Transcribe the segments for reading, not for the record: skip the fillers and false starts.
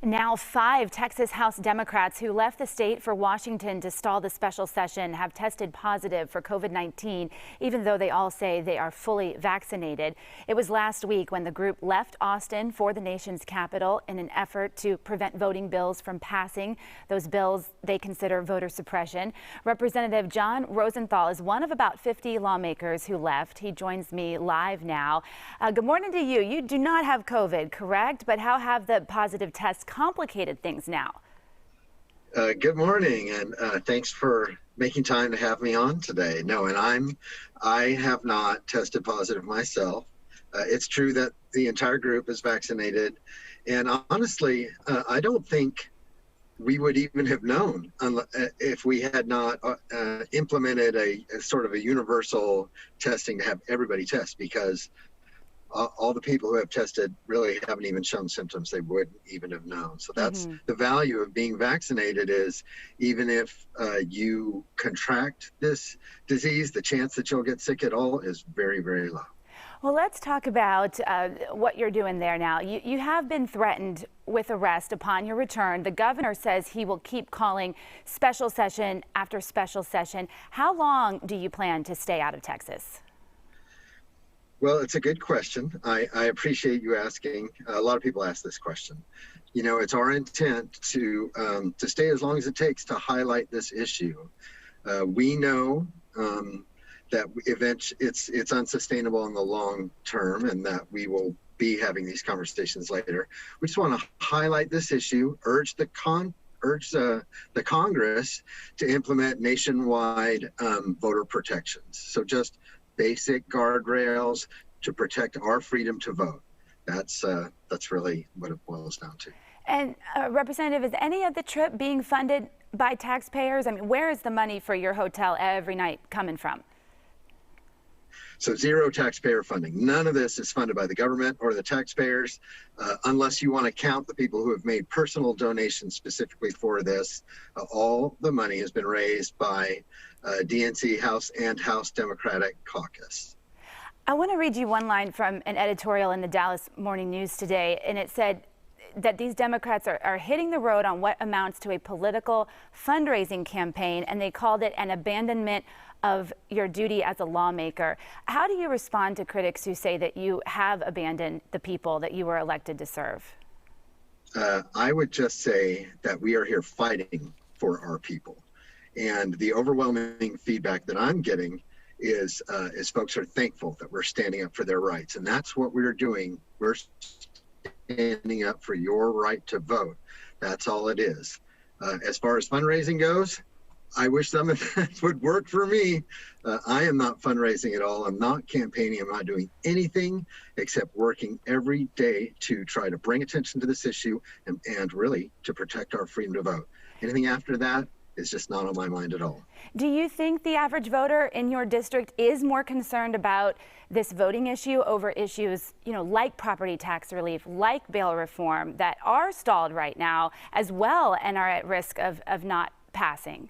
Now, 5 Texas House Democrats who left the state for Washington to stall the special session have tested positive for COVID-19, even though they all say they are fully vaccinated. It was last week when the group left Austin for the nation's capital in an effort to prevent voting bills from passing. Those bills they consider voter suppression. Representative Jon Rosenthal is one of about 50 lawmakers who left. He joins me live now. Good morning to you. You do not have COVID, correct? But how have the positive tests complicated things now? Good morning, and thanks for making time to have me on today. No, and I have not tested positive myself. It's true that the entire group is vaccinated, and honestly, I don't think we would even have known if we had not implemented a sort of a universal testing to have everybody test, because all the people who have tested really haven't even shown symptoms. They wouldn't even have known. So that's the value of being vaccinated, is even if you contract this disease, the chance that you'll get sick at all is very, very low. Well, let's talk about what you're doing there now. You have been threatened with arrest upon your return. The governor says he will keep calling special session after special session. How long do you plan to stay out of Texas? Well, it's a good question. I appreciate you asking. A lot of people ask this question. You know, it's our intent to stay as long as it takes to highlight this issue. We know that it's unsustainable in the long term, and that we will be having these conversations later. We just want to highlight this issue, urge the Congress to implement nationwide voter protections. So just basic guardrails to protect our freedom to vote. That's really what it boils down to. And Representative, is any of the trip being funded by taxpayers? I mean, where is the money for your hotel every night coming from? So zero taxpayer funding. None of this is funded by the government or the taxpayers, unless you want to count the people who have made personal donations specifically for this. All the money has been raised by DNC House and House Democratic Caucus. I want to read you one line from an editorial in the Dallas Morning News today, and it said that these Democrats are hitting the road on what amounts to a political fundraising campaign, and they called it an abandonment of your duty as a lawmaker. How do you respond to critics who say that you have abandoned the people that you were elected to serve? I would just say that we are here fighting for our people. And the overwhelming feedback that I'm getting is folks are thankful that we're standing up for their rights. And that's what we're doing. We're standing up for your right to vote. That's all it is. As far as fundraising goes, I wish some of that would work for me. I am not fundraising at all. I'm not campaigning. I'm not doing anything except working every day to try to bring attention to this issue and really to protect our freedom to vote. Anything after that is just not on my mind at all. Do you think the average voter in your district is more concerned about this voting issue over issues, like property tax relief, like bail reform, that are stalled right now as well and are at risk of not passing?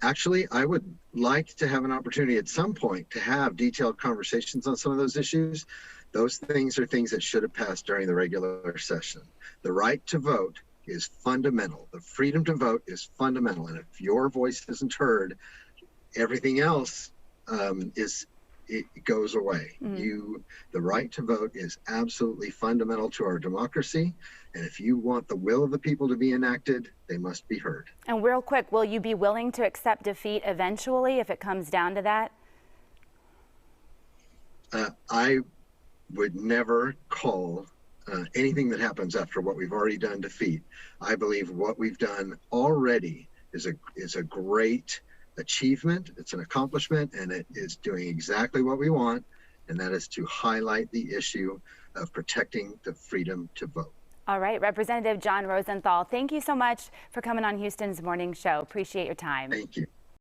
Actually, I would like to have an opportunity at some point to have detailed conversations on some of those issues. Those things are things that should have passed during the regular session. The right to vote is fundamental. The freedom to vote is fundamental. And if your voice isn't heard, everything else it goes away. The right to vote is absolutely fundamental to our democracy. And if you want the will of the people to be enacted, they must be heard. And real quick, will you be willing to accept defeat eventually if it comes down to that? I would never call anything that happens after what we've already done defeat. I believe what we've done already is a great achievement. It's an accomplishment, and it is doing exactly what we want, and that is to highlight the issue of protecting the freedom to vote. All right, Representative Jon Rosenthal, thank you so much for coming on Houston's Morning Show. Appreciate your time. Thank you.